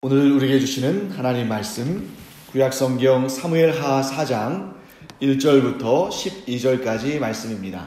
오늘 우리에게 주시는 하나님 말씀, 구약성경 사무엘하 4장 1절부터 12절까지 말씀입니다.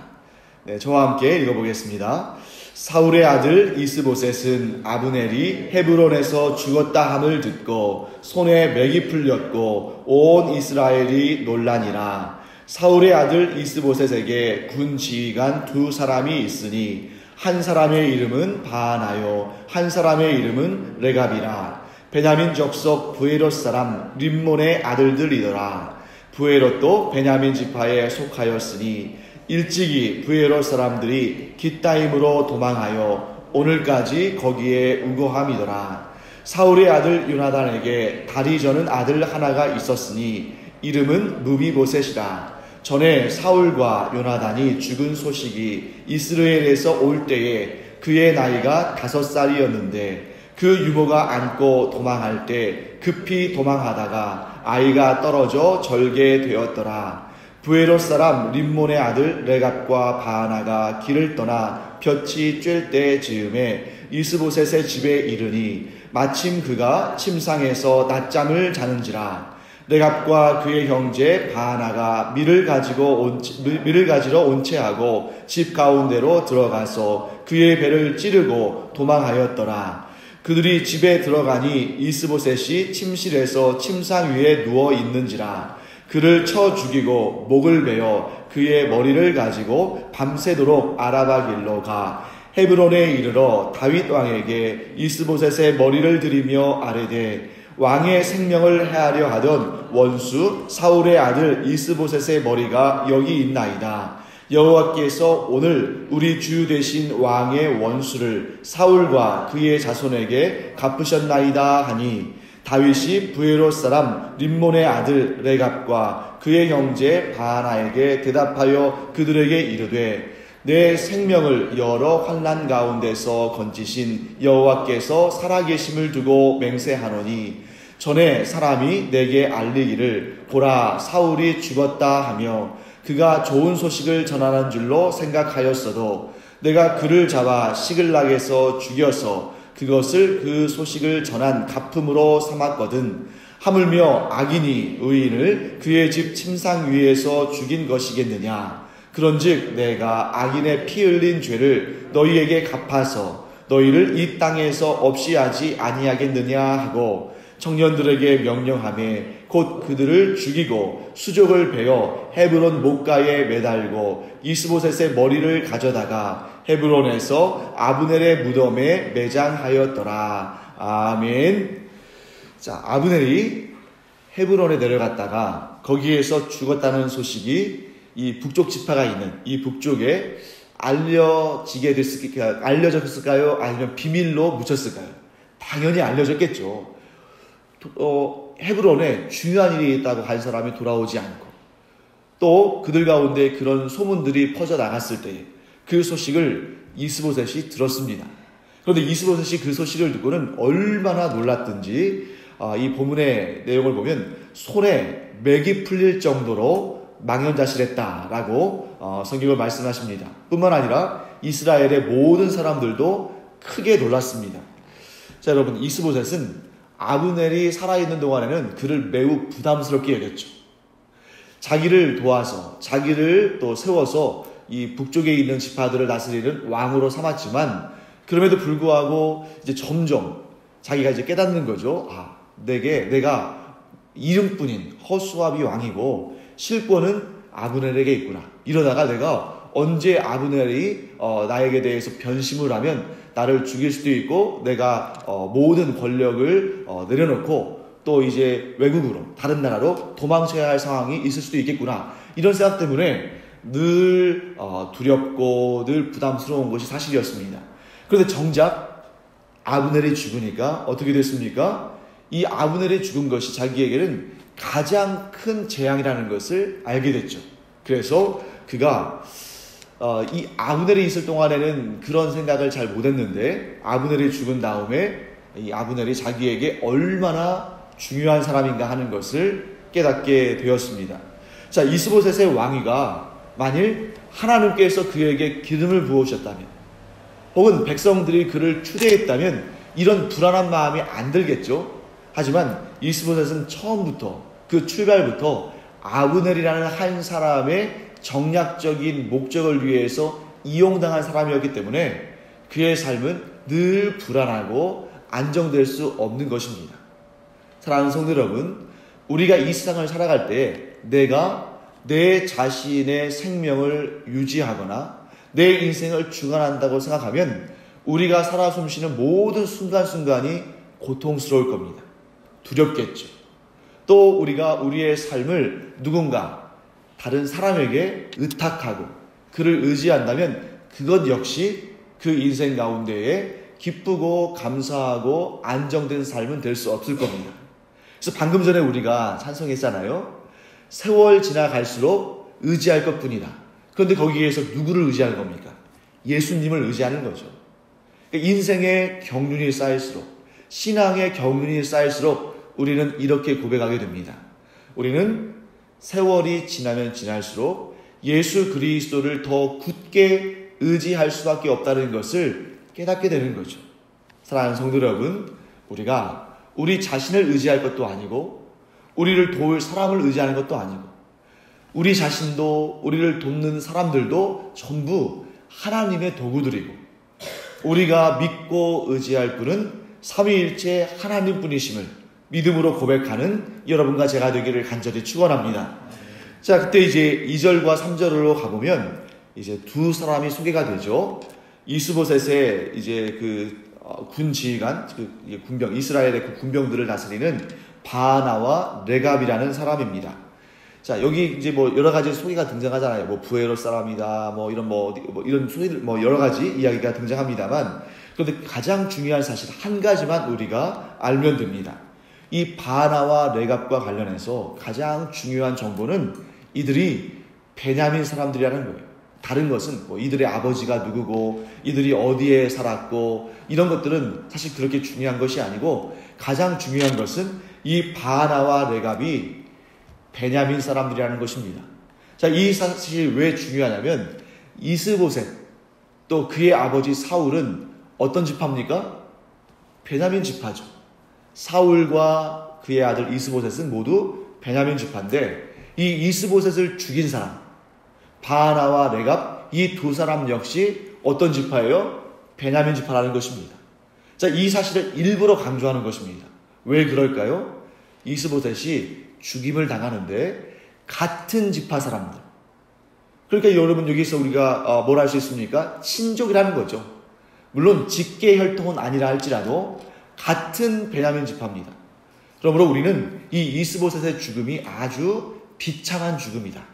저와 함께 읽어보겠습니다. 사울의 아들 이스보셋은 아브넬이 헤브론에서 죽었다 함을 듣고 손에 맥이 풀렸고 온 이스라엘이 놀라니라. 사울의 아들 이스보셋에게 군 지휘관 두 사람이 있으니 한 사람의 이름은 바하나요 한 사람의 이름은 레갑이라. 베냐민 족속 브에롯 사람 림몬의 아들들이더라. 브에롯도 베냐민 지파에 속하였으니 일찍이 브에롯 사람들이 깃다임으로 도망하여 오늘까지 거기에 우거함이더라. 사울의 아들 요나단에게 다리 저는 아들 하나가 있었으니 이름은 무비보셋이라. 전에 사울과 요나단이 죽은 소식이 이스라엘에서 올 때에 그의 나이가 5살이었는데 그 유모가 안고 도망할 때 급히 도망하다가 아이가 떨어져 절개되었더라. 브에롯 사람 림몬의 아들 레갑과 바하나가 길을 떠나 볕이 쬐을 때 즈음에 이스보셋의 집에 이르니 마침 그가 침상에서 낮잠을 자는지라. 레갑과 그의 형제 바하나가 밀을 가지러 온채하고 집 가운데로 들어가서 그의 배를 찌르고 도망하였더라. 그들이 집에 들어가니 이스보셋이 침실에서 침상 위에 누워 있는지라. 그를 쳐 죽이고 목을 베어 그의 머리를 가지고 밤새도록 아라바 길로 가 헤브론에 이르러 다윗 왕에게 이스보셋의 머리를 들이며 아뢰되 왕의 생명을 해하려 하던 원수 사울의 아들 이스보셋의 머리가 여기 있나이다. 여호와께서 오늘 우리 주 되신 왕의 원수를 사울과 그의 자손에게 갚으셨나이다 하니 다윗이 브에롯 사람 림몬의 아들 레갑과 그의 형제 바하나에게 대답하여 그들에게 이르되 내 생명을 여러 환난 가운데서 건지신 여호와께서 살아계심을 두고 맹세하노니 전에 사람이 내게 알리기를 보라 사울이 죽었다 하며 그가 좋은 소식을 전하는 줄로 생각하였어도 내가 그를 잡아 시글락에서 죽여서 그것을 그 소식을 전한 갚음으로 삼았거든. 하물며 악인이 의인을 그의 집 침상 위에서 죽인 것이겠느냐. 그런즉 내가 악인의 피 흘린 죄를 너희에게 갚아서 너희를 이 땅에서 없이 하지 아니하겠느냐 하고 청년들에게 명령하며 곧 그들을 죽이고 수족을 베어 헤브론 목가에 매달고 이스보셋의 머리를 가져다가 헤브론에서 아브넬의 무덤에 매장하였더라. 아멘. 자, 아브넬이 헤브론에 내려갔다가 거기에서 죽었다는 소식이 이 북쪽 지파가 있는 이 북쪽에 알려졌을까요? 아니면 비밀로 묻혔을까요? 당연히 알려졌겠죠. 헤브론에 중요한 일이 있다고 한 사람이 돌아오지 않고 또 그들 가운데 그런 소문들이 퍼져나갔을 때 그 소식을 이스보셋이 들었습니다. 그런데 이스보셋이 그 소식을 듣고는 얼마나 놀랐든지 이 본문의 내용을 보면 손에 맥이 풀릴 정도로 망연자실했다라고 성경을 말씀하십니다. 뿐만 아니라 이스라엘의 모든 사람들도 크게 놀랐습니다. 자, 여러분, 이스보셋은 아브넬이 살아있는 동안에는 그를 매우 부담스럽게 여겼죠. 자기를 도와서 자기를 또 세워서 이 북쪽에 있는 지파들을 다스리는 왕으로 삼았지만 그럼에도 불구하고 이제 점점 자기가 이제 깨닫는 거죠. 내가 이름뿐인 허수아비 왕이고 실권은 아브넬에게 있구나. 이러다가 내가 언제 아브넬이 나에게 대해서 변심을 하면 나를 죽일 수도 있고 내가 모든 권력을 내려놓고 또 이제 외국으로 다른 나라로 도망쳐야 할 상황이 있을 수도 있겠구나. 이런 생각 때문에 늘 두렵고 늘 부담스러운 것이 사실이었습니다. 그런데 정작 아브넬이 죽으니까 어떻게 됐습니까? 이 아브넬이 죽은 것이 자기에게는 가장 큰 재앙이라는 것을 알게 됐죠. 그래서 그가 이 아브넬이 있을 동안에는 그런 생각을 잘 못했는데 아브넬이 죽은 다음에 이 아브넬이 자기에게 얼마나 중요한 사람인가 하는 것을 깨닫게 되었습니다. 자, 이스보셋의 왕위가 만일 하나님께서 그에게 기름을 부어주셨다면 혹은 백성들이 그를 추대했다면 이런 불안한 마음이 안 들겠죠. 하지만 이스보셋은 처음부터 그 출발부터 아브넬이라는 한 사람의 정략적인 목적을 위해서 이용당한 사람이었기 때문에 그의 삶은 늘 불안하고 안정될 수 없는 것입니다. 사랑하는 성도 여러분, 우리가 이 세상을 살아갈 때 내가 내 자신의 생명을 유지하거나 내 인생을 주관한다고 생각하면 우리가 살아 숨쉬는 모든 순간순간이 고통스러울 겁니다. 두렵겠죠. 또 우리가 우리의 삶을 누군가 다른 사람에게 의탁하고 그를 의지한다면 그것 역시 그 인생 가운데에 기쁘고 감사하고 안정된 삶은 될 수 없을 겁니다. 그래서 방금 전에 우리가 찬송했잖아요. 세월 지나갈수록 의지할 것뿐이다. 그런데 거기에서 누구를 의지하는 겁니까? 예수님을 의지하는 거죠. 인생의 경륜이 쌓일수록, 신앙의 경륜이 쌓일수록 우리는 이렇게 고백하게 됩니다. 우리는 세월이 지나면 지날수록 예수 그리스도를 더 굳게 의지할 수밖에 없다는 것을 깨닫게 되는 거죠. 사랑하는 성도 여러분, 우리가 우리 자신을 의지할 것도 아니고 우리를 도울 사람을 의지하는 것도 아니고 우리 자신도 우리를 돕는 사람들도 전부 하나님의 도구들이고 우리가 믿고 의지할 분은 삼위일체 하나님뿐이심을 믿음으로 고백하는 여러분과 제가 되기를 간절히 축원합니다. 자, 그때 이제 2절과 3절로 가보면 이제 두 사람이 소개가 되죠. 이스보셋의 이제 그 군 지휘관, 그 군병, 이스라엘의 그 군병들을 다스리는 바나와 레갑이라는 사람입니다. 자, 여기 이제 뭐 여러 가지 소개가 등장하잖아요. 뭐 부에롯 사람이다, 뭐 이런 이런 소개들, 뭐 여러 가지 이야기가 등장합니다만, 그런데 가장 중요한 사실 한 가지만 우리가 알면 됩니다. 이 바나와 레갑과 관련해서 가장 중요한 정보는 이들이 베냐민 사람들이라는 거예요. 다른 것은 뭐 이들의 아버지가 누구고 이들이 어디에 살았고 이런 것들은 사실 그렇게 중요한 것이 아니고 가장 중요한 것은 이 바나와 레갑이 베냐민 사람들이라는 것입니다. 자, 이 사실이 왜 중요하냐면 이스보셋 또 그의 아버지 사울은 어떤 지파입니까? 베냐민 지파죠. 사울과 그의 아들 이스보셋은 모두 베냐민 지파인데 이 이스보셋을 죽인 사람 바나와 레갑 이 두 사람 역시 어떤 지파예요? 베냐민 지파라는 것입니다. 자, 이 사실을 일부러 강조하는 것입니다. 왜 그럴까요? 이스보셋이 죽임을 당하는데 같은 지파 사람들. 그러니까 여러분 여기서 우리가 뭘 할 수 있습니까? 친족이라는 거죠. 물론 직계 혈통은 아니라 할지라도 같은 베냐민 지파입니다. 그러므로 우리는 이 이스보셋의 죽음이 아주 비참한 죽음이다.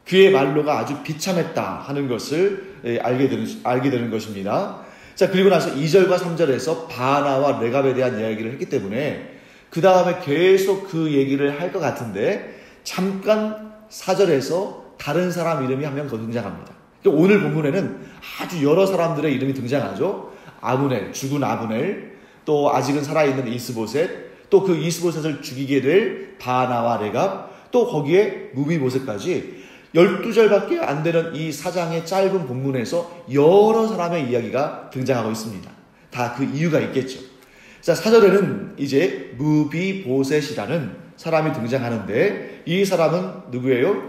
그의 말로가 아주 비참했다 하는 것을 알게 되는 것입니다. 자, 그리고 나서 2절과 3절에서 바나와 레갑에 대한 이야기를 했기 때문에 그 다음에 계속 그 얘기를 할 것 같은데 잠깐 4절에서 다른 사람 이름이 한 명 더 등장합니다. 오늘 본문에는 아주 여러 사람들의 이름이 등장하죠. 아브넬, 죽은 아브넬, 또 아직은 살아있는 이스보셋, 또 그 이스보셋을 죽이게 될 바나와 레갑, 또 거기에 무비보셋까지 12절밖에 안 되는 이 사장의 짧은 본문에서 여러 사람의 이야기가 등장하고 있습니다. 다 그 이유가 있겠죠. 자, 4절에는 이제 무비보셋이라는 사람이 등장하는데 이 사람은 누구예요?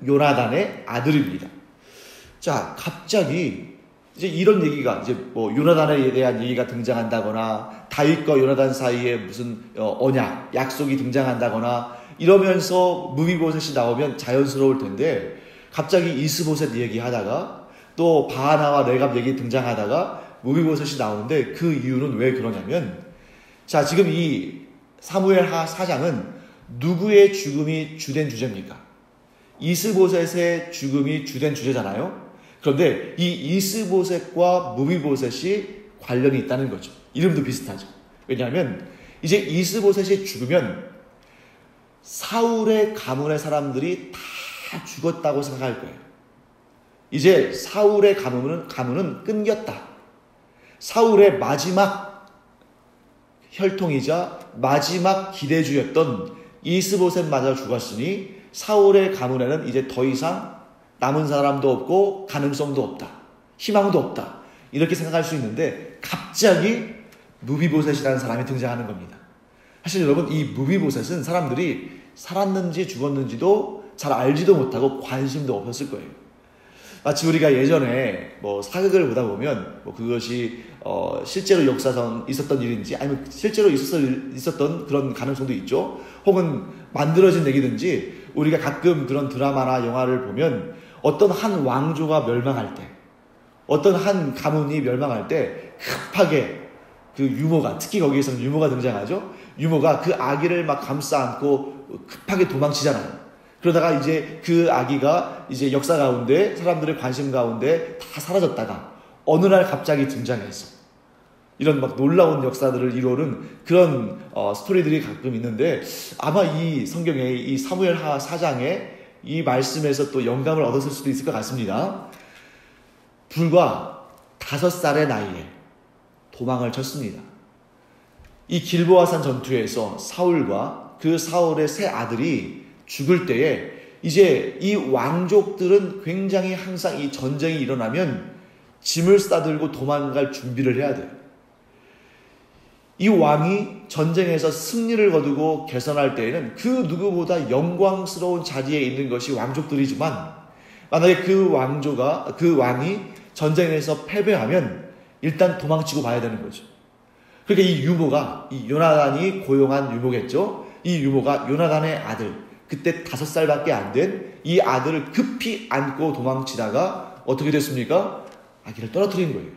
요나단의 아들입니다. 자, 갑자기 이제 이런 얘기가 이제 뭐 요나단에 대한 얘기가 등장한다거나 다윗과 요나단 사이에 무슨 언약, 약속이 등장한다거나 이러면서 무비보셋이 나오면 자연스러울 텐데 갑자기 이스보셋 얘기하다가 또 바나와 레갑 얘기 등장하다가 무비보셋이 나오는데 그 이유는 왜 그러냐면 자, 지금 이 사무엘 하 4장은 누구의 죽음이 주된 주제입니까? 이스보셋의 죽음이 주된 주제잖아요. 그런데 이 이스보셋과 무비보셋이 관련이 있다는 거죠. 이름도 비슷하죠. 왜냐하면 이제 이스보셋이 죽으면 사울의 가문의 사람들이 다 죽었다고 생각할 거예요. 이제 사울의 가문은 끊겼다. 사울의 마지막 혈통이자 마지막 기대주였던 이스보셋마저 죽었으니 사울의 가문에는 이제 더 이상 남은 사람도 없고 가능성도 없다. 희망도 없다. 이렇게 생각할 수 있는데 갑자기 무비보셋이라는 사람이 등장하는 겁니다. 사실 여러분, 이 무비보셋은 사람들이 살았는지 죽었는지도 잘 알지도 못하고 관심도 없었을 거예요. 마치 우리가 예전에 사극을 보다 보면 그것이 실제로 역사상 있었던 일인지 아니면 실제로 있었던 그런 가능성도 있죠. 혹은 만들어진 얘기든지 우리가 가끔 그런 드라마나 영화를 보면 어떤 한 왕조가 멸망할 때, 어떤 한 가문이 멸망할 때 급하게 그 유모가, 특히 거기에서는 유모가 등장하죠. 유모가 그 아기를 막 감싸 안고 급하게 도망치잖아요. 그러다가 이제 그 아기가 이제 역사 가운데, 사람들의 관심 가운데 다 사라졌다가 어느 날 갑자기 등장해서 이런 막 놀라운 역사들을 이루는 그런 스토리들이 가끔 있는데, 아마 이 성경의 이 사무엘하 4장의 이 말씀에서 또 영감을 얻었을 수도 있을 것 같습니다. 불과 5살의 나이에 도망을 쳤습니다. 이 길보아산 전투에서 사울과 그 사울의 세 아들이 죽을 때에 이제 이 왕족들은 굉장히 항상 이 전쟁이 일어나면 짐을 싸들고 도망갈 준비를 해야 돼요. 이 왕이 전쟁에서 승리를 거두고 개선할 때에는 그 누구보다 영광스러운 자리에 있는 것이 왕족들이지만, 만약에 그 왕이 전쟁에서 패배하면 일단 도망치고 봐야 되는 거죠. 그러니까 이 유모가, 이 요나단이 고용한 유모겠죠. 이 유모가 요나단의 아들, 그때 5살밖에 안 된 이 아들을 급히 안고 도망치다가 어떻게 됐습니까? 아기를 떨어뜨린 거예요.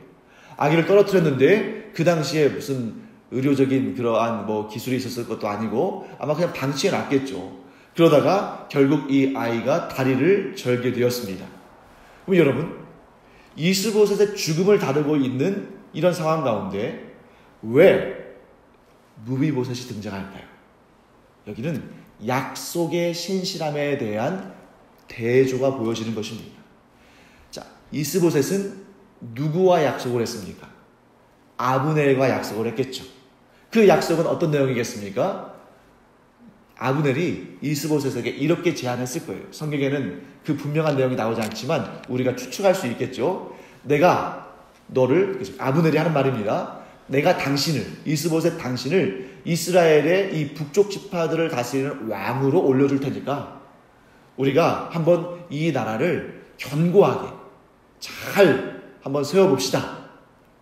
아기를 떨어뜨렸는데 그 당시에 무슨 의료적인 그러한 기술이 있었을 것도 아니고 아마 그냥 방치해 놨겠죠. 그러다가 결국 이 아이가 다리를 절게 되었습니다. 그럼 여러분, 이스보셋의 죽음을 다루고 있는 이런 상황 가운데 왜 무비보셋이 등장할까요? 여기는 약속의 신실함에 대한 대조가 보여지는 것입니다. 자, 이스보셋은 누구와 약속을 했습니까? 아브넬과 약속을 했겠죠. 그 약속은 어떤 내용이겠습니까? 아브넬이 이스보셋에게 이렇게 제안했을 거예요. 성경에는 그 분명한 내용이 나오지 않지만 우리가 추측할 수 있겠죠. 내가 너를, 아브넬이 하는 말입니다. 내가 이스보셋 당신을 이스라엘의 이 북쪽 지파들을 다스리는 왕으로 올려줄 테니까 우리가 한번 이 나라를 견고하게 잘 한번 세워봅시다.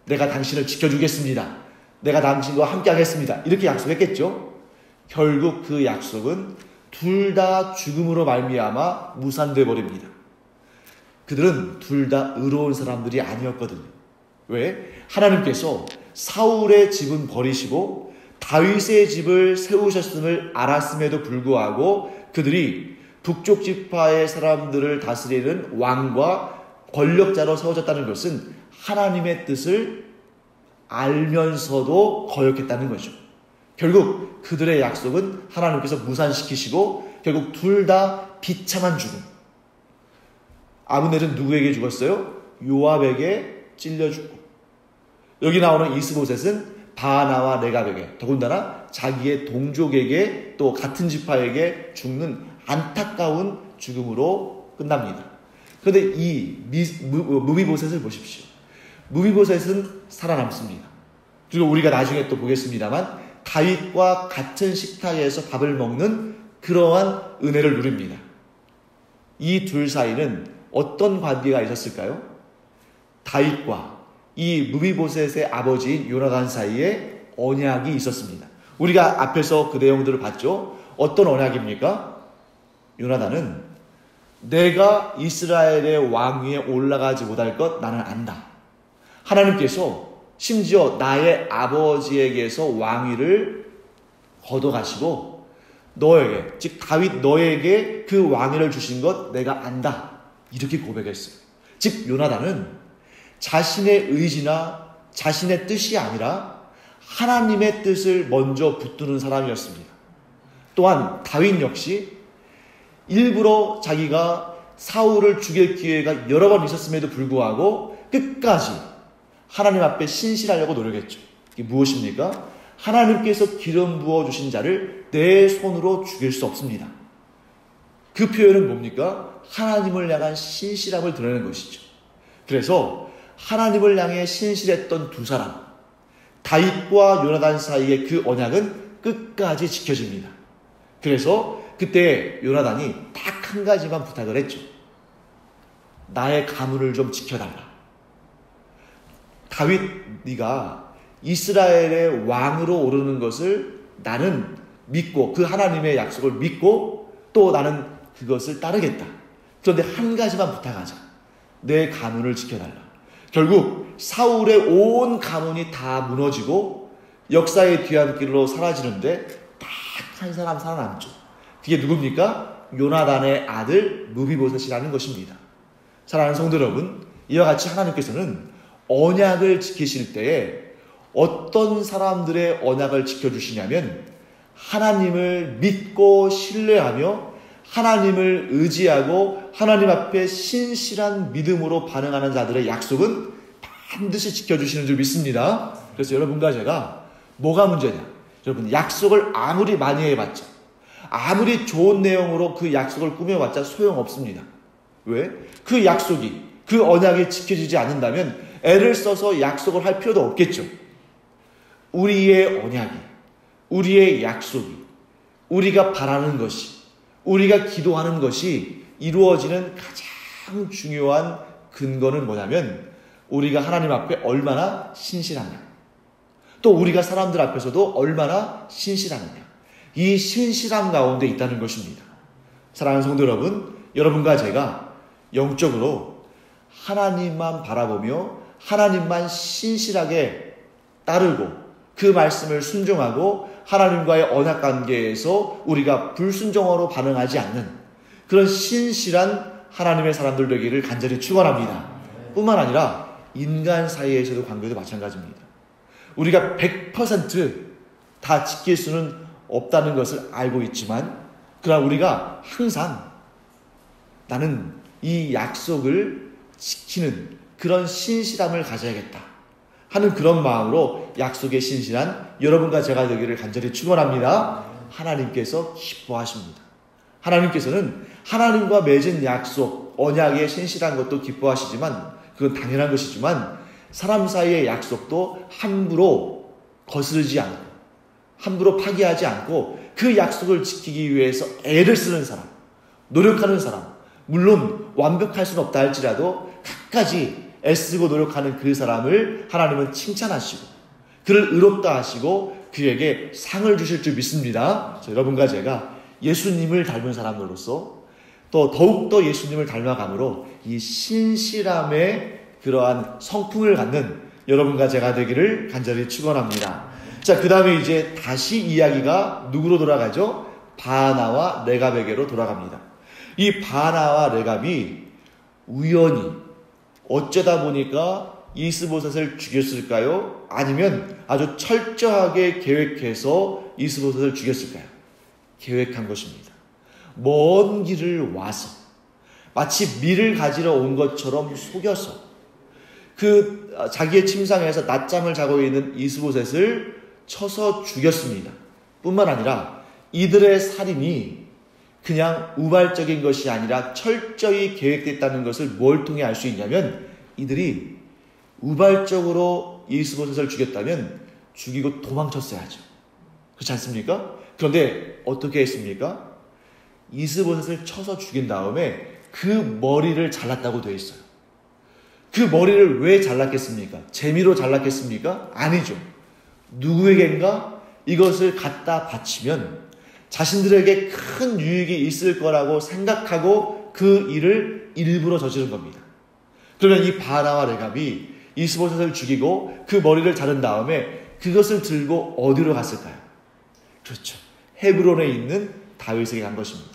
내가 당신을 지켜주겠습니다. 내가 당신과 함께 하겠습니다. 이렇게 약속했겠죠. 결국 그 약속은 둘 다 죽음으로 말미암아 무산돼 버립니다. 그들은 둘 다 의로운 사람들이 아니었거든요. 왜? 하나님께서 사울의 집은 버리시고 다윗의 집을 세우셨음을 알았음에도 불구하고 그들이 북쪽 지파의 사람들을 다스리는 왕과 권력자로 세워졌다는 것은 하나님의 뜻을 알면서도 거역했다는 거죠. 결국 그들의 약속은 하나님께서 무산시키시고 결국 둘 다 비참한 죽음. 아브넬은 누구에게 죽었어요? 요압에게 찔려 죽고, 여기 나오는 이스보셋은 바나와 레갑에게, 더군다나 자기의 동족에게 또 같은 지파에게 죽는 안타까운 죽음으로 끝납니다. 그런데 이 무비보셋을 보십시오. 무비보셋은 살아남습니다. 그리고 우리가 나중에 또 보겠습니다만 다윗과 같은 식탁에서 밥을 먹는 그러한 은혜를 누립니다. 이 둘 사이는 어떤 관계가 있었을까요? 다윗과 이 무비보셋의 아버지인 요나단 사이에 언약이 있었습니다. 우리가 앞에서 그 내용들을 봤죠. 어떤 언약입니까? 요나단은 내가 이스라엘의 왕 위에 올라가지 못할 것 나는 안다. 하나님께서 심지어 나의 아버지에게서 왕위를 걷어가시고 너에게, 즉 다윗 너에게 그 왕위를 주신 것 내가 안다. 이렇게 고백했어요. 즉 요나단은 자신의 의지나 자신의 뜻이 아니라 하나님의 뜻을 먼저 붙드는 사람이었습니다. 또한 다윗 역시 일부러 자기가 사울을 죽일 기회가 여러 번 있었음에도 불구하고 끝까지 하나님 앞에 신실하려고 노력했죠. 이게 무엇입니까? 하나님께서 기름 부어주신 자를 내 손으로 죽일 수 없습니다. 그 표현은 뭡니까? 하나님을 향한 신실함을 드러내는 것이죠. 그래서 하나님을 향해 신실했던 두 사람, 다윗과 요나단 사이의 그 언약은 끝까지 지켜집니다. 그래서 그때 요나단이 딱 한 가지만 부탁을 했죠. 나의 가문을 좀 지켜달라. 다윗, 네가 이스라엘의 왕으로 오르는 것을 나는 믿고 그 하나님의 약속을 믿고 또 나는 그것을 따르겠다. 그런데 한 가지만 부탁하자. 내 가문을 지켜달라. 결국 사울의 온 가문이 다 무너지고 역사의 뒤안길로 사라지는데 딱 한 사람 살아남죠. 그게 누굽니까? 요나단의 아들 무비보셋이라는 것입니다. 사랑하는 성도 여러분, 이와 같이 하나님께서는 언약을 지키실 때에 어떤 사람들의 언약을 지켜주시냐면 하나님을 믿고 신뢰하며 하나님을 의지하고 하나님 앞에 신실한 믿음으로 반응하는 자들의 약속은 반드시 지켜주시는 줄 믿습니다. 그래서 여러분과 제가 뭐가 문제냐? 여러분, 약속을 아무리 많이 해봤자, 아무리 좋은 내용으로 그 약속을 꾸며봤자 소용없습니다. 왜? 그 약속이, 그 언약이 지켜지지 않는다면 애를 써서 약속을 할 필요도 없겠죠. 우리의 언약이, 우리의 약속이, 우리가 바라는 것이, 우리가 기도하는 것이 이루어지는 가장 중요한 근거는 뭐냐면 우리가 하나님 앞에 얼마나 신실하냐, 또 우리가 사람들 앞에서도 얼마나 신실하느냐, 이 신실함 가운데 있다는 것입니다. 사랑하는 성도 여러분, 여러분과 제가 영적으로 하나님만 바라보며 하나님만 신실하게 따르고 그 말씀을 순종하고 하나님과의 언약 관계에서 우리가 불순종으로 반응하지 않는 그런 신실한 하나님의 사람들 되기를 간절히 축원합니다. 뿐만 아니라 인간 사이에서도 관계도 마찬가지입니다. 우리가 100% 다 지킬 수는 없다는 것을 알고 있지만 그러나 우리가 항상 나는 이 약속을 지키는 그런 신실함을 가져야겠다 하는 그런 마음으로 약속에 신실한 여러분과 제가 되기를 간절히 축원합니다. 하나님께서 기뻐하십니다. 하나님께서는 하나님과 맺은 약속, 언약에 신실한 것도 기뻐하시지만 그건 당연한 것이지만 사람 사이의 약속도 함부로 거스르지 않고 함부로 파기하지 않고 그 약속을 지키기 위해서 애를 쓰는 사람, 노력하는 사람, 물론 완벽할 수는 없다 할지라도 끝까지 애쓰고 노력하는 그 사람을 하나님은 칭찬하시고 그를 의롭다 하시고 그에게 상을 주실 줄 믿습니다. 여러분과 제가 예수님을 닮은 사람으로서 또 더욱더 예수님을 닮아감으로 이 신실함의 그러한 성품을 갖는 여러분과 제가 되기를 간절히 축원합니다. 자, 그 다음에 이제 다시 이야기가 누구로 돌아가죠? 바나와 레갑에게로 돌아갑니다. 이 바나와 레갑이 우연히 어쩌다 보니까 이스보셋을 죽였을까요? 아니면 아주 철저하게 계획해서 이스보셋을 죽였을까요? 계획한 것입니다. 먼 길을 와서 마치 밀을 가지러 온 것처럼 속여서 그 자기의 침상에서 낮잠을 자고 있는 이스보셋을 쳐서 죽였습니다. 뿐만 아니라 이들의 살인이 그냥 우발적인 것이 아니라 철저히 계획됐다는 것을 뭘 통해 알 수 있냐면 이들이 우발적으로 이스보셋을 죽였다면 죽이고 도망쳤어야죠. 그렇지 않습니까? 그런데 어떻게 했습니까? 이스보셋을 쳐서 죽인 다음에 그 머리를 잘랐다고 되어 있어요. 그 머리를 왜 잘랐겠습니까? 재미로 잘랐겠습니까? 아니죠. 누구에겐가 이것을 갖다 바치면 자신들에게 큰 유익이 있을 거라고 생각하고 그 일을 일부러 저지른 겁니다. 그러면 이 바나와 레갑이 이스보셋을 죽이고 그 머리를 자른 다음에 그것을 들고 어디로 갔을까요? 그렇죠. 헤브론에 있는 다윗에게 간 것입니다.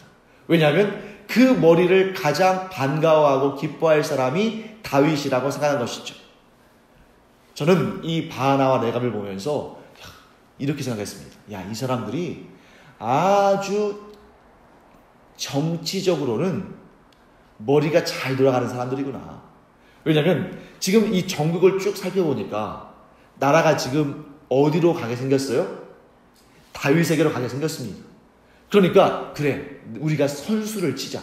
왜냐하면 그 머리를 가장 반가워하고 기뻐할 사람이 다윗이라고 생각한 것이죠. 저는 이 바나와 레갑을 보면서 이렇게 생각했습니다. 야, 이 사람들이 아주 정치적으로는 머리가 잘 돌아가는 사람들이구나. 왜냐하면 지금 이 전국을 쭉 살펴보니까 나라가 지금 어디로 가게 생겼어요? 다윗에게로 가게 생겼습니다. 그러니까 그래, 우리가 선수를 치자.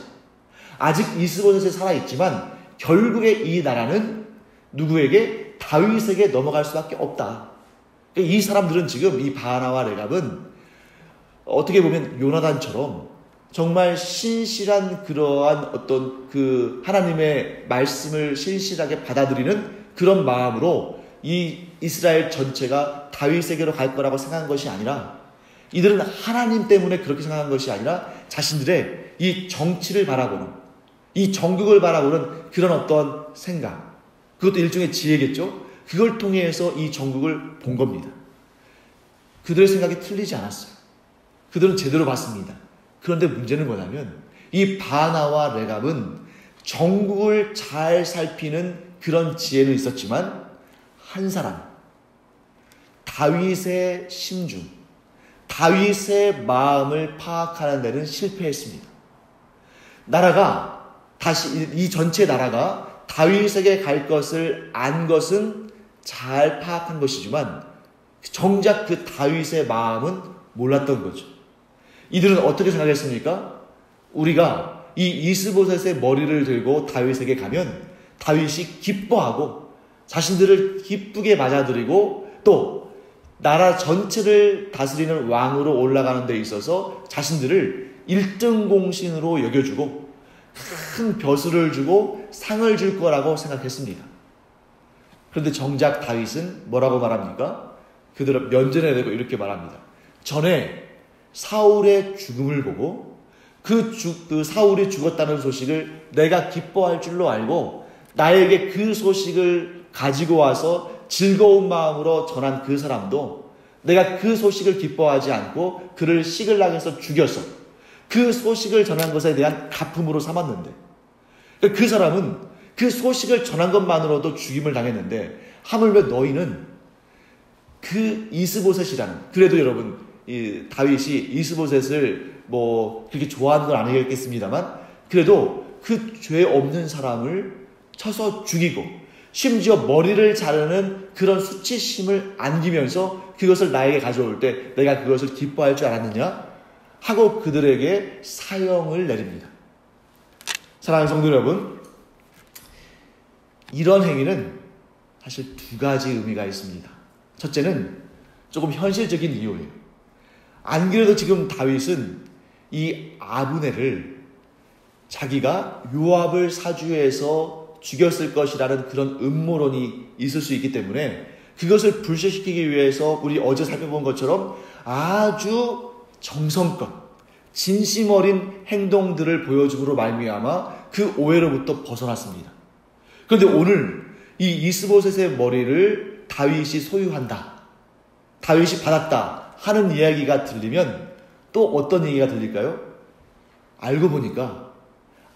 아직 이스보셋이 살아있지만 결국에 이 나라는 누구에게? 다윗에게 넘어갈 수밖에 없다. 이 사람들은 지금 이 바나와 레갑은 어떻게 보면 요나단처럼 정말 신실한 그러한 어떤 그 하나님의 말씀을 신실하게 받아들이는 그런 마음으로 이 이스라엘 전체가 다윗에게로 갈 거라고 생각한 것이 아니라, 이들은 하나님 때문에 그렇게 생각한 것이 아니라 자신들의 이 정치를 바라보는, 이 정국을 바라보는 그런 어떤 생각, 그것도 일종의 지혜겠죠. 그걸 통해서 이 정국을 본 겁니다. 그들의 생각이 틀리지 않았어요. 그들은 제대로 봤습니다. 그런데 문제는 뭐냐면 이 바나와 레갑은 정국을 잘 살피는 그런 지혜는 있었지만 한 사람, 다윗의 심중, 다윗의 마음을 파악하는 데는 실패했습니다. 나라가 다시 이 전체 나라가 다윗에게 갈 것을 안 것은 잘 파악한 것이지만 정작 그 다윗의 마음은 몰랐던 거죠. 이들은 어떻게 생각했습니까? 우리가 이 이스보셋의 머리를 들고 다윗에게 가면 다윗이 기뻐하고 자신들을 기쁘게 맞아들이고 또 나라 전체를 다스리는 왕으로 올라가는 데 있어서 자신들을 1등 공신으로 여겨주고 큰 벼슬을 주고 상을 줄 거라고 생각했습니다. 그런데 정작 다윗은 뭐라고 말합니까? 그들을 면전에 대고 이렇게 말합니다. 전에 사울의 죽음을 보고 그 사울이 죽었다는 소식을 내가 기뻐할 줄로 알고 나에게 그 소식을 가지고 와서 즐거운 마음으로 전한 그 사람도 내가 그 소식을 기뻐하지 않고 그를 시글락에서 죽여서 그 소식을 전한 것에 대한 가품으로 삼았는데, 그 사람은 그 소식을 전한 것만으로도 죽임을 당했는데 하물며 너희는 그 이스보셋이라는, 그래도 여러분 이 다윗이 이스보셋을 뭐 그렇게 좋아하는 건 아니겠습니다만 그래도 그 죄 없는 사람을 쳐서 죽이고 심지어 머리를 자르는 그런 수치심을 안기면서 그것을 나에게 가져올 때 내가 그것을 기뻐할 줄 알았느냐 하고 그들에게 사형을 내립니다. 사랑하는 성도 여러분, 이런 행위는 사실 두 가지 의미가 있습니다. 첫째는 조금 현실적인 이유예요. 안 그래도 지금 다윗은 이 아브넬을 자기가 요압을 사주해서 죽였을 것이라는 그런 음모론이 있을 수 있기 때문에 그것을 불식시키기 위해서 우리 어제 살펴본 것처럼 아주 정성껏 진심 어린 행동들을 보여줌으로 말미암아 그 오해로부터 벗어났습니다. 그런데 오늘 이 이스보셋의 머리를 다윗이 소유한다, 다윗이 받았다 하는 이야기가 들리면 또 어떤 얘기가 들릴까요? 알고 보니까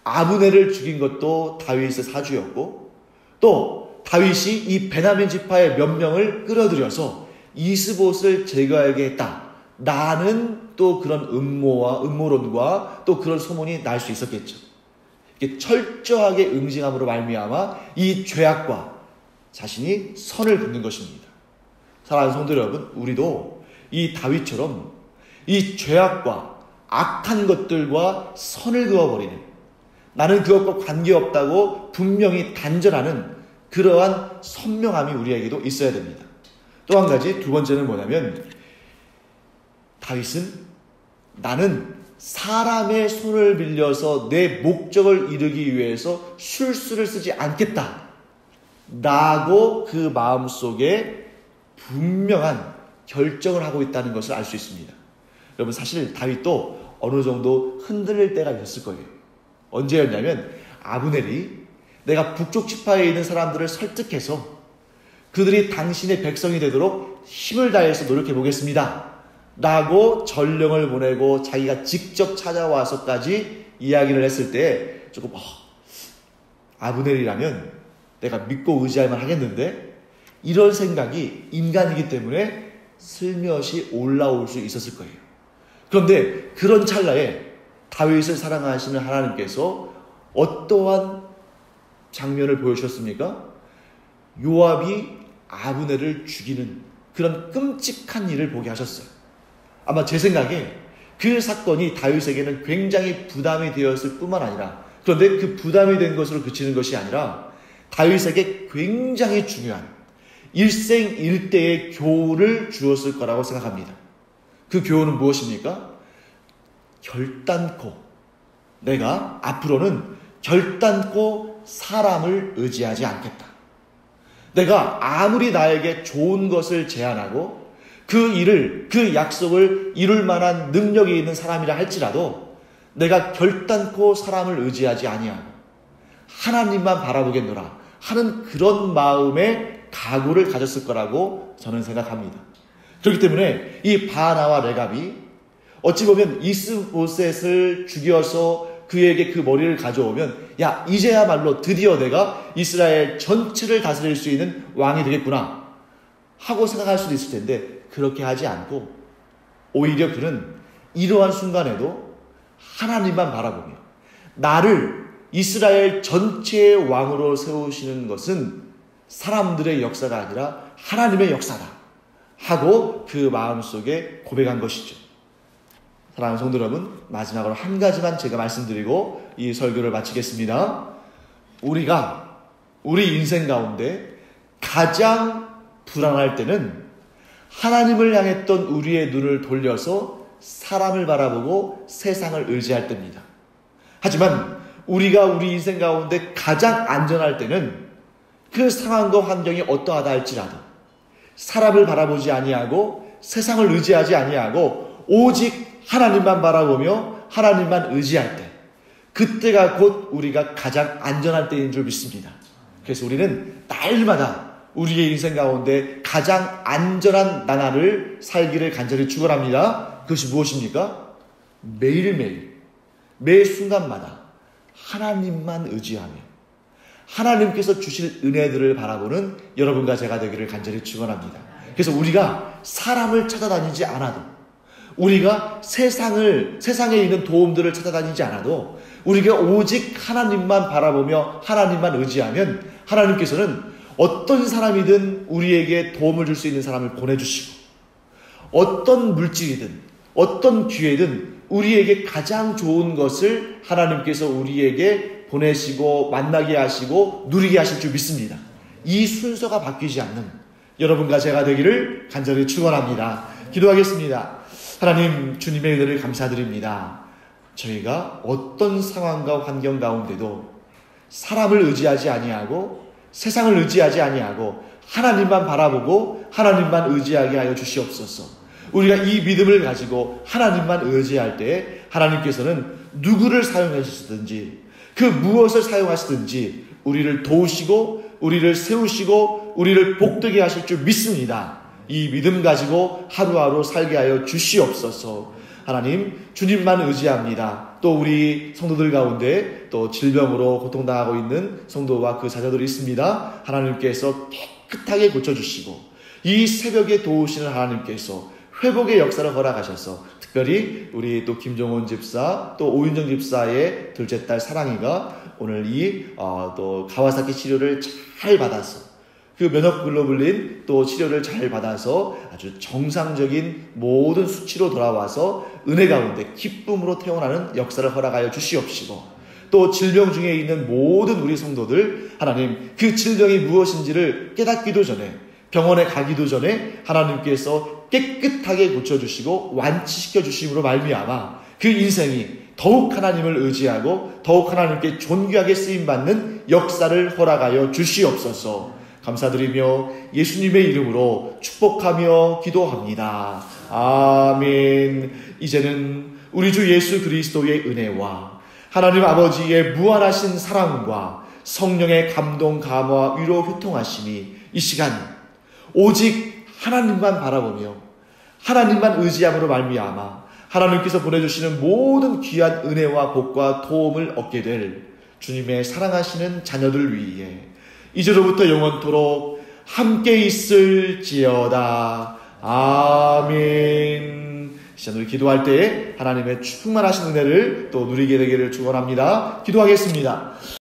아브넬을 죽인 것도 다윗의 사주였고 또 다윗이 이 베냐민 지파의 몇 명을 끌어들여서 이스봇을 제거하게 했다, 나는 또 그런 음모론과 또 그런 소문이 날 수 있었겠죠. 이게 철저하게 응징함으로 말미암아 이 죄악과 자신이 선을 긋는 것입니다. 사랑하는 성도 여러분, 우리도 이 다윗처럼 이 죄악과 악한 것들과 선을 그어버리는, 나는 그것과 관계없다고 분명히 단절하는 그러한 선명함이 우리에게도 있어야 됩니다. 또 한 가지, 두 번째는 뭐냐면 다윗은 나는 사람의 손을 빌려서 내 목적을 이루기 위해서 술수를 쓰지 않겠다 라고 그 마음속에 분명한 결정을 하고 있다는 것을 알 수 있습니다. 여러분, 사실 다윗도 어느 정도 흔들릴 때가 있었을 거예요. 언제였냐면 아브넬이 내가 북쪽 지파에 있는 사람들을 설득해서 그들이 당신의 백성이 되도록 힘을 다해서 노력해 보겠습니다 라고 전령을 보내고 자기가 직접 찾아와서까지 이야기를 했을 때 조금 아브넬이라면 내가 믿고 의지할 만 하겠는데, 이런 생각이 인간이기 때문에 슬며시 올라올 수 있었을 거예요. 그런데 그런 찰나에 다윗을 사랑하시는 하나님께서 어떠한 장면을 보여주셨습니까? 요압이 아브넬을 죽이는 그런 끔찍한 일을 보게 하셨어요. 아마 제 생각에 그 사건이 다윗에게는 굉장히 부담이 되었을 뿐만 아니라, 그런데 그 부담이 된 것으로 그치는 것이 아니라 다윗에게 굉장히 중요한 일생일대의 교훈을 주었을 거라고 생각합니다. 그 교훈은 무엇입니까? 결단코, 내가 앞으로는 결단코 사람을 의지하지 않겠다. 내가 아무리 나에게 좋은 것을 제안하고 그 일을, 그 약속을 이룰 만한 능력이 있는 사람이라 할지라도 내가 결단코 사람을 의지하지 아니하고 하나님만 바라보겠노라 하는 그런 마음의 각오를 가졌을 거라고 저는 생각합니다. 그렇기 때문에 이 바나와 레갑이 어찌 보면 이스보셋을 죽여서 그에게 그 머리를 가져오면 야, 이제야말로 드디어 내가 이스라엘 전체를 다스릴 수 있는 왕이 되겠구나 하고 생각할 수도 있을 텐데, 그렇게 하지 않고 오히려 그는 이러한 순간에도 하나님만 바라보며 나를 이스라엘 전체의 왕으로 세우시는 것은 사람들의 역사가 아니라 하나님의 역사다 하고 그 마음속에 고백한 것이죠. 사랑하는 성도 여러분, 마지막으로 한 가지만 제가 말씀드리고 이 설교를 마치겠습니다. 우리가 우리 인생 가운데 가장 불안할 때는 하나님을 향했던 우리의 눈을 돌려서 사람을 바라보고 세상을 의지할 때입니다. 하지만 우리가 우리 인생 가운데 가장 안전할 때는 그 상황과 환경이 어떠하다 할지라도 사람을 바라보지 아니하고 세상을 의지하지 아니하고 오직 하나님만 바라보며 하나님만 의지할 때, 그때가 곧 우리가 가장 안전할 때인 줄 믿습니다. 그래서 우리는 날마다 우리의 인생 가운데 가장 안전한 나날을 살기를 간절히 축원합니다. 그것이 무엇입니까? 매일매일 매 순간마다 하나님만 의지하며 하나님께서 주실 은혜들을 바라보는 여러분과 제가 되기를 간절히 축원합니다. 그래서 우리가 사람을 찾아다니지 않아도, 우리가 세상에 있는 도움들을 찾아다니지 않아도 우리가 오직 하나님만 바라보며 하나님만 의지하면 하나님께서는 어떤 사람이든 우리에게 도움을 줄 수 있는 사람을 보내주시고, 어떤 물질이든 어떤 기회든 우리에게 가장 좋은 것을 하나님께서 우리에게 보내시고 만나게 하시고 누리게 하실 줄 믿습니다. 이 순서가 바뀌지 않는 여러분과 제가 되기를 간절히 축원합니다. 기도하겠습니다. 하나님, 주님의 은혜를 감사드립니다. 저희가 어떤 상황과 환경 가운데도 사람을 의지하지 아니하고 세상을 의지하지 아니하고 하나님만 바라보고 하나님만 의지하게 하여 주시옵소서. 우리가 이 믿음을 가지고 하나님만 의지할 때 하나님께서는 누구를 사용하시든지 그 무엇을 사용하시든지 우리를 도우시고 우리를 세우시고 우리를 복되게 하실 줄 믿습니다. 이 믿음 가지고 하루하루 살게 하여 주시옵소서. 하나님, 주님만 의지합니다. 또 우리 성도들 가운데 또 질병으로 고통당하고 있는 성도와 그 자녀들이 있습니다. 하나님께서 깨끗하게 고쳐주시고 이 새벽에 도우시는 하나님께서 회복의 역사를 허락하셔서 특별히 우리 또 김종원 집사 또 오윤정 집사의 둘째 딸 사랑이가 오늘 또 가와사키 치료를 잘 받아서 그 면역글로불린 또 치료를 잘 받아서 아주 정상적인 모든 수치로 돌아와서 은혜 가운데 기쁨으로 태어나는 역사를 허락하여 주시옵시고, 또 질병 중에 있는 모든 우리 성도들 하나님, 그 질병이 무엇인지를 깨닫기도 전에 병원에 가기도 전에 하나님께서 깨끗하게 고쳐주시고 완치시켜 주심으로 말미암아 그 인생이 더욱 하나님을 의지하고 더욱 하나님께 존귀하게 쓰임받는 역사를 허락하여 주시옵소서. 감사드리며 예수님의 이름으로 축복하며 기도합니다. 아멘. 이제는 우리 주 예수 그리스도의 은혜와 하나님 아버지의 무한하신 사랑과 성령의 감동, 감화, 위로, 교통하심이 이 시간 오직 하나님만 바라보며 하나님만 의지함으로 말미암아 하나님께서 보내주시는 모든 귀한 은혜와 복과 도움을 얻게 될 주님의 사랑하시는 자녀들 위에 이제로부터 영원토록 함께 있을지어다. 아멘. 시간 우리 기도할 때 하나님의 충만하신 은혜를 또 누리게 되기를 축원합니다. 기도하겠습니다.